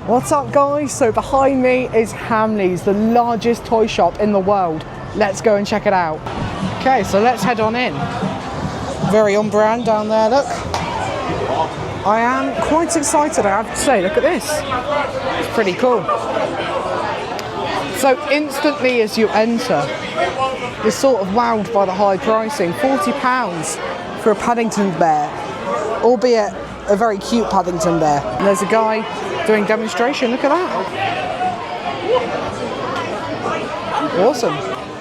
What's up guys? So behind me is Hamleys, the largest toy shop in the world. Let's go and check it out. Okay, so let's head on in. Very on brand down there, look. I am quite excited, I have to say. Look at this. It's pretty cool. So instantly as you enter, you're sort of wowed by the high pricing. £40 for a Paddington bear, albeit a very cute Paddington bear. And there's a guy doing demonstration, look at that. Awesome.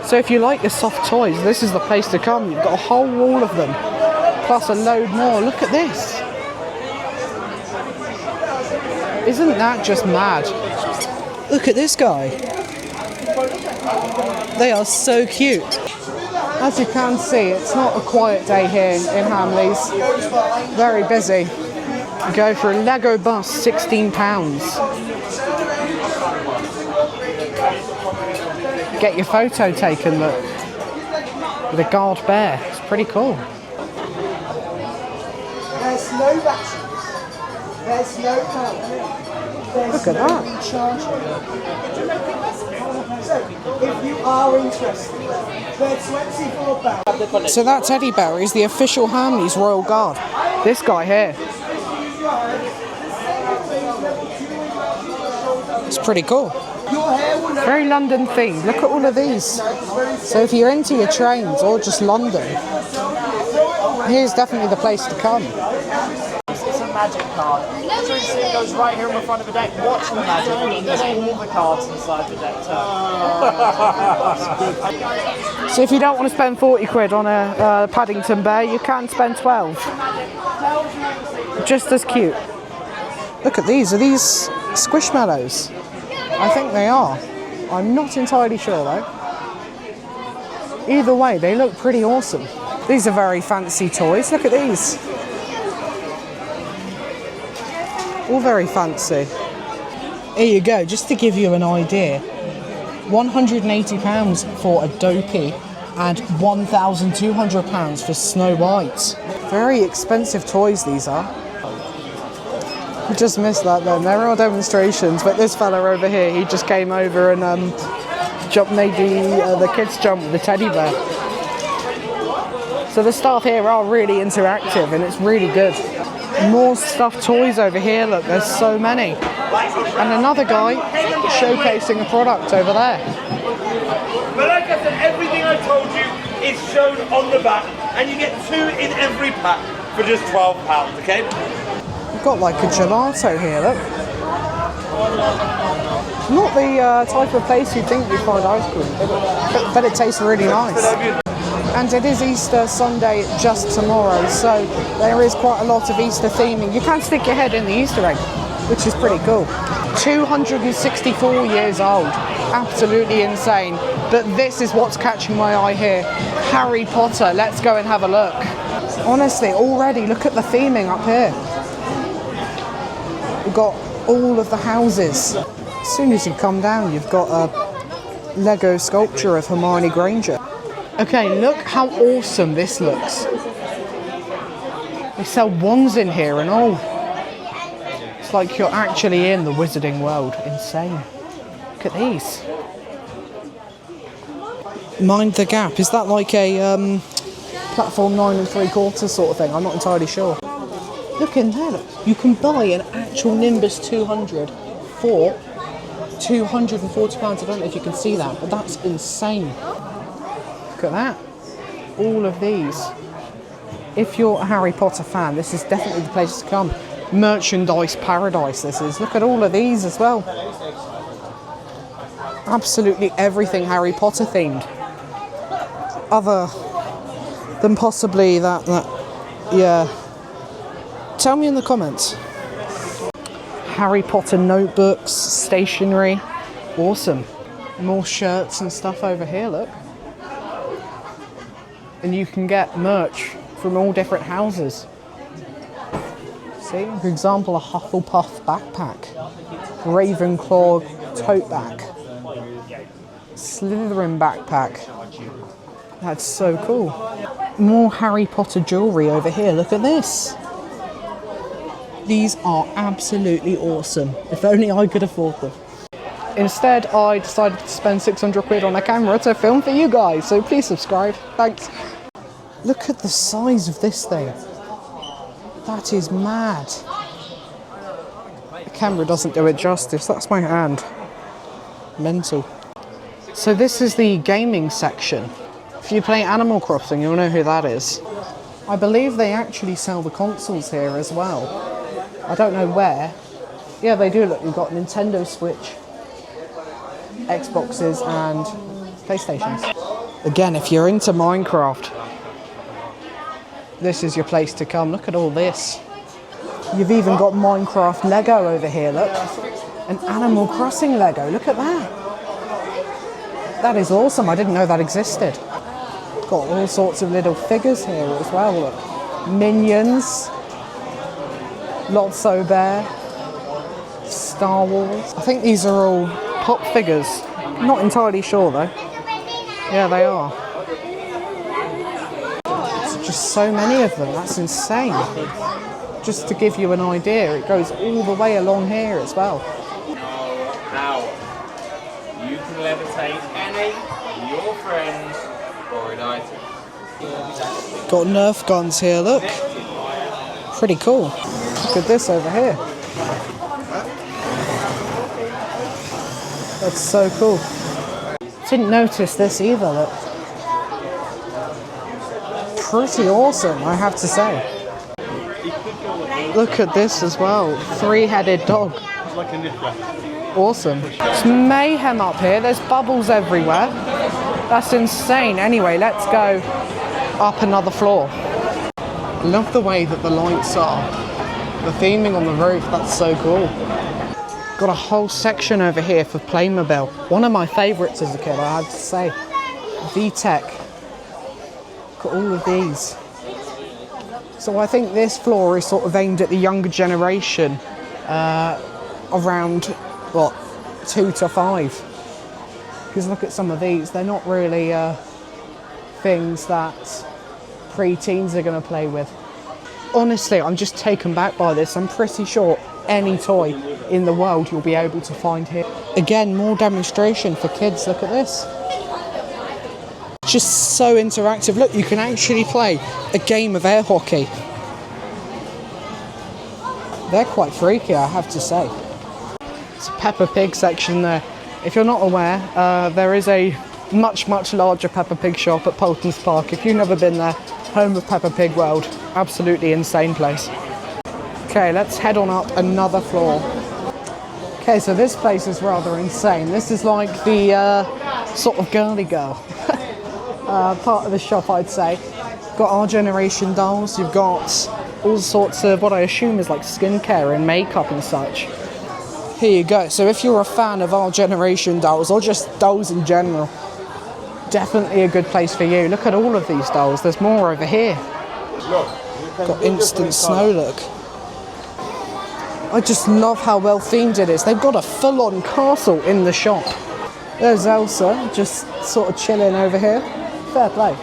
So if you like your soft toys, this is the place to come. You've got a whole wall of them, plus a load more. Look at this. Isn't that just mad? Look at this guy. They are so cute. As you can see, it's not a quiet day here in Hamleys. Very busy. Go for a Lego bus, £16. Get your photo taken, look, with a guard bear. It's pretty cool. There's no batteries. There's no power. Look at that. So, if you are interested, they're £24. So that teddy bear is the official Hamleys Royal Guard. This guy here. It's pretty cool. Very London themed. Look at all of these. So if you're into your trains or just London, here's definitely the place to come. It's a magic card. So it goes right here in the front of the deck. Watch the magic. And there's all the cards inside the deck too. So if you don't want to spend 40 quid on a Paddington bear, you can spend 12. Just as cute. Look at these. Are these Squishmallows? I think they are. I'm not entirely sure though. Either way, they look pretty awesome. These are very fancy toys. Look at these. All very fancy. Here you go, just to give you an idea. £180 for a Dopey and £1,200 for Snow White. Very expensive toys these are. I just missed that then. There are demonstrations, but this fella over here, he just came over and made the kids jump with the teddy bear. So the staff here are really interactive and it's really good. More stuffed toys over here, look, there's so many. And another guy showcasing a product over there. But like I said, everything I told you is shown on the back, and you get 2 in every pack for just £12, okay? We've got like a gelato here, look. Not the type of place you'd think you'd find ice cream, but it tastes really nice. And it is Easter Sunday just tomorrow, so there is quite a lot of Easter theming. You can stick your head in the Easter egg, which is pretty cool. 264 years old, absolutely insane. But this is what's catching my eye here. Harry Potter, let's go and have a look. Honestly, already, look at the theming up here. We've got all of the houses. As soon as you come down, you've got a Lego sculpture of Hermione Granger. Okay, look how awesome this looks. They sell wands in here and all. It's like you're actually in the wizarding world. Insane. Look at these. Mind the Gap. Is that like a platform 9 3/4 sort of thing? I'm not entirely sure. Look in there. Look. You can buy an actual Nimbus 200 for £240. I don't know if you can see that, but that's insane. Look at that. All of these. If you're a Harry Potter fan, this is definitely the place to come. Merchandise paradise this is. Look at all of these as well. Absolutely everything Harry Potter themed. Other than possibly that yeah. Tell me in the comments. Harry Potter notebooks, stationery. Awesome. More shirts and stuff over here, look. And you can get merch from all different houses. See, for example, a Hufflepuff backpack, Ravenclaw tote bag, Slytherin backpack. That's so cool. More Harry Potter jewellery over here, look at this. These are absolutely awesome. If only I could afford them. Instead, I decided to spend 600 quid on a camera to film for you guys, so please subscribe. Thanks. Look at the size of this thing. That is mad. The camera doesn't do it justice. That's my hand. Mental. So this is the gaming section. If you play Animal Crossing, you'll know who that is. I believe they actually sell the consoles here as well. I don't know where. Yeah, they do. Look, you've got Nintendo Switch, Xboxes and PlayStations. Again, if you're into Minecraft, this is your place to come. Look at all this. You've even got Minecraft Lego over here, look. An Animal Crossing Lego, look at that. That is awesome, I didn't know that existed. Got all sorts of little figures here as well, look. Minions, Lotso Bear, Star Wars. I think these are all pop figures. Not entirely sure though. Yeah, they are. It's just so many of them, that's insane. Just to give you an idea, it goes all the way along here as well. Now, you can levitate any of your friends or an item. Got Nerf guns here, look. Pretty cool. Look at this over here. That's so cool. Didn't notice this either, look. Pretty awesome, I have to say. Look at this as well. Three-headed dog. Awesome. It's mayhem up here. There's bubbles everywhere. That's insane. Anyway, let's go up another floor. Love the way that the lights are. The theming on the roof, that's so cool. Got a whole section over here for Playmobil. One of my favourites as a kid, I have to say. VTech. Got all of these. So I think this floor is sort of aimed at the younger generation, around, what, 2 to 5. Because look at some of these, they're not really things that pre-teens are going to play with. Honestly, I'm just taken back by this. I'm pretty sure any toy in the world you'll be able to find here. Again, more demonstration for kids, look at this. Just so interactive. Look, you can actually play a game of air hockey. They're quite freaky, I have to say. It's a Peppa Pig section there. If you're not aware, there is a much larger Peppa Pig shop at Poulton's Park. If you've never been there, home of Peppa Pig World. Absolutely insane place. Okay, let's head on up another floor. Okay, so this place is rather insane. This is like the sort of girly girl part of the shop, I'd say. Got our generation dolls, you've got all sorts of what I assume is like skincare and makeup and such. Here you go. So if you're a fan of our generation dolls, or just dolls in general, definitely a good place for you. Look at all of these dolls. There's more over here. Got instant snow, look. I just love how well themed it is. They've got a full-on castle in the shop. There's Elsa, just sort of chilling over here. Fair play.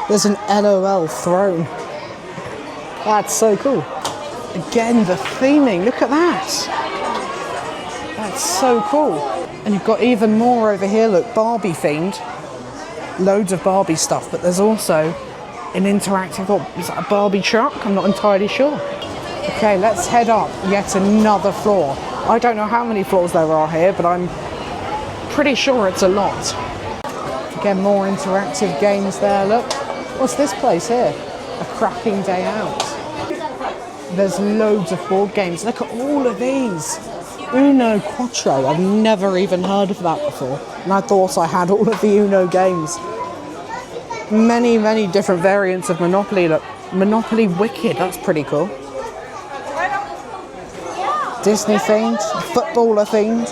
There's an LOL throne. That's so cool. Again, the theming, look at that. That's so cool. And you've got even more over here, look, Barbie themed. Loads of Barbie stuff, but there's also an interactive, is that a Barbie truck? I'm not entirely sure. Okay, let's head up yet another floor. I don't know how many floors there are here, but I'm pretty sure it's a lot. Again, more interactive games there, look. What's this place here? A cracking day out. There's loads of board games. Look at all of these. Uno Quattro. I've never even heard of that before. And I thought I had all of the Uno games. Many different variants of Monopoly. Look, Monopoly Wicked. That's pretty cool. Disney themed, footballer themed.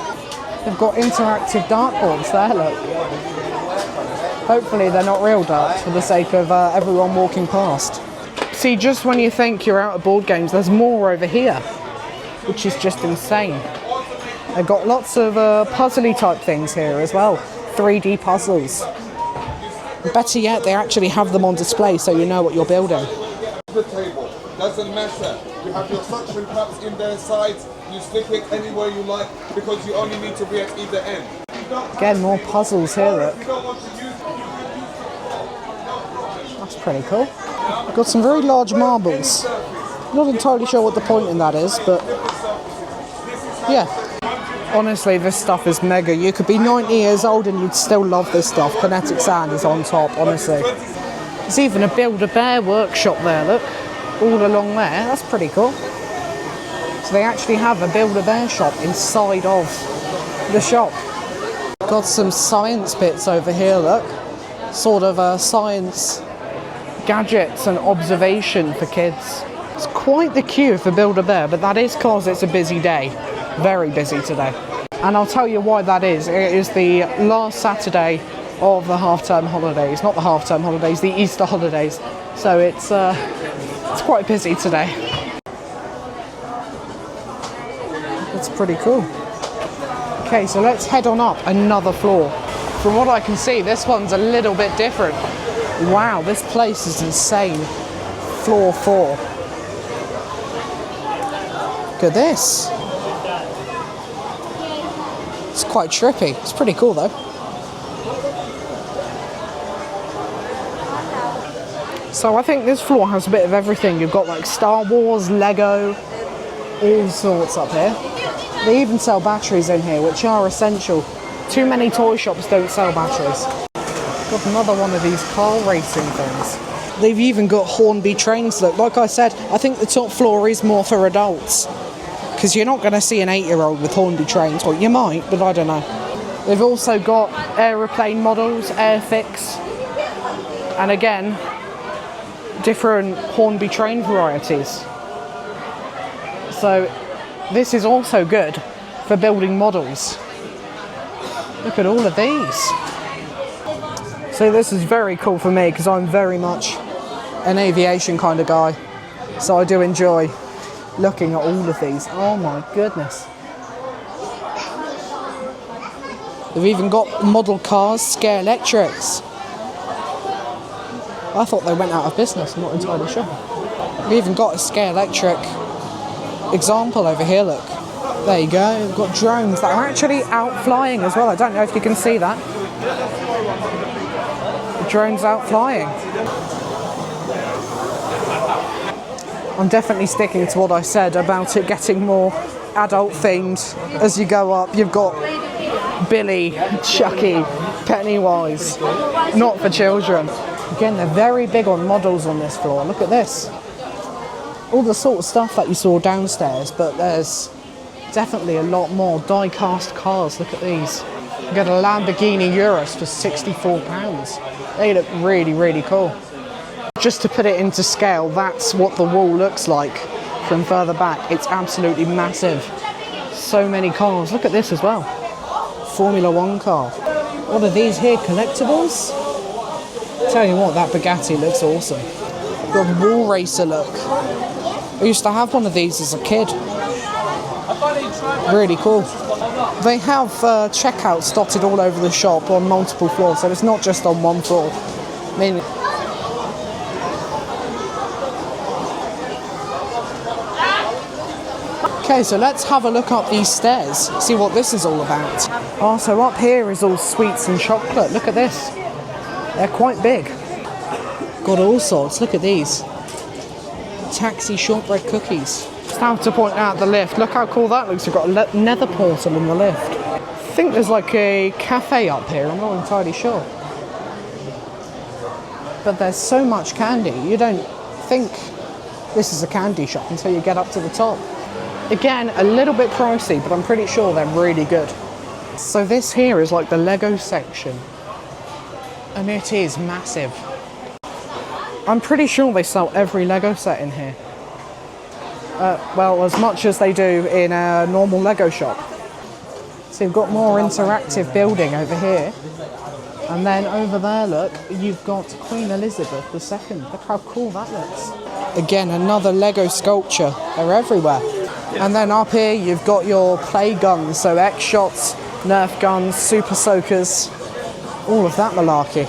They've got interactive dartboards there, look. Hopefully they're not real darts for the sake of everyone walking past. See, just when you think you're out of board games, there's more over here, which is just insane. They've got lots of puzzly type things here as well. 3D puzzles. Better yet, they actually have them on display so you know what you're building. doesn't matter. You have your suction cups in their sides, you stick it anywhere you like because you only need to be at either end. Again, more puzzles here, look. If you don't want to use it, That's pretty cool. Got some very large marbles. Not entirely sure what the point in that is, but yeah. Honestly, this stuff is mega. You could be 90 years old and you'd still love this stuff. Kinetic sand is on top, honestly. There's even a Build-A-Bear workshop there, look. All along there. That's pretty cool. So they actually have a Build-A-Bear shop inside of the shop. Got some science bits over here, look. Sort of science gadgets and observation for kids. It's quite the queue for Build-A-Bear, but that is because it's a busy day. Very busy today. And I'll tell you why that is. It is the last Saturday of the half-term holidays. Not the half-term holidays, the Easter holidays. So it's quite busy today. That's pretty cool. Okay, so let's head on up another floor. From what I can see, this one's a little bit different. Wow, this place is insane. Floor 4. Look at this. It's quite trippy. It's pretty cool though. So I think this floor has a bit of everything. You've got like Star Wars, Lego, all sorts up here. They even sell batteries in here, which are essential. Too many toy shops don't sell batteries. Got another one of these car racing things. They've even got Hornby trains. Look, like I said, I think the top floor is more for adults. Because you're not going to see an 8-year-old with Hornby trains. Well, you might, but I don't know. They've also got aeroplane models, Airfix, and again, different Hornby train varieties. So this is also good for building models. Look at all of these. So this is very cool for me because I'm very much an aviation kind of guy. So I do enjoy looking at all of these. Oh my goodness. They've even got model cars, Scare Electrics. I thought they went out of business, I'm not entirely sure. We've even got a Scare Electric example over here, look. There you go, we've got drones that are actually out flying as well. I don't know if you can see that. The drone's out flying. I'm definitely sticking to what I said about it getting more adult themed as you go up. You've got Billy, Chucky, Pennywise, not for children. Again, they're very big on models on this floor. Look at this. All the sort of stuff that you saw downstairs, but there's definitely a lot more die-cast cars. Look at these. You get a Lamborghini Urus for £64. They look really, really cool. Just to put it into scale, that's what the wall looks like from further back. It's absolutely massive. So many cars. Look at this as well. Formula 1 car. What are these here? Collectibles? Tell you what, that Bugatti looks awesome. Got a wall racer look. I used to have one of these as a kid. Really cool. They have checkouts dotted all over the shop on multiple floors, so it's not just on one floor. I mean, okay, so let's have a look up these stairs, see what this is all about. Oh, so up here is all sweets and chocolate. Look at this. They're quite big. Got all sorts. Look at these. Taxi shortbread cookies. Just have to point out the lift. Look how cool that looks. We've got a nether portal in the lift. I think there's like a cafe up here. I'm not entirely sure. But there's so much candy. You don't think this is a candy shop until you get up to the top. Again, a little bit pricey, but I'm pretty sure they're really good. So this here is like the Lego section. And it is massive. I'm pretty sure they sell every Lego set in here. Well, as much as they do in a normal Lego shop. So you've got more interactive building over here. And then over there, look, you've got Queen Elizabeth II. Look how cool that looks. Again, another Lego sculpture. They're everywhere. And then up here, you've got your play guns. So X-Shots, Nerf guns, Super Soakers, all of that malarkey.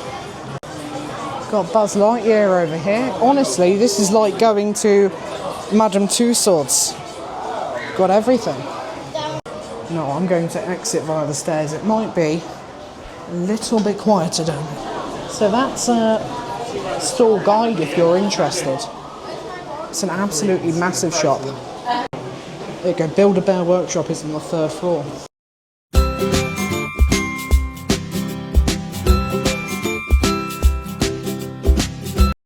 Got Buzz Lightyear over here. Honestly, this is like going to Madame Two Swords. Got everything. No, I'm going to exit via the stairs. It might be a little bit quieter down there. So that's a store guide if you're interested. It's an absolutely massive shop. There you go, Build-A-Bear Workshop is on the 3rd floor.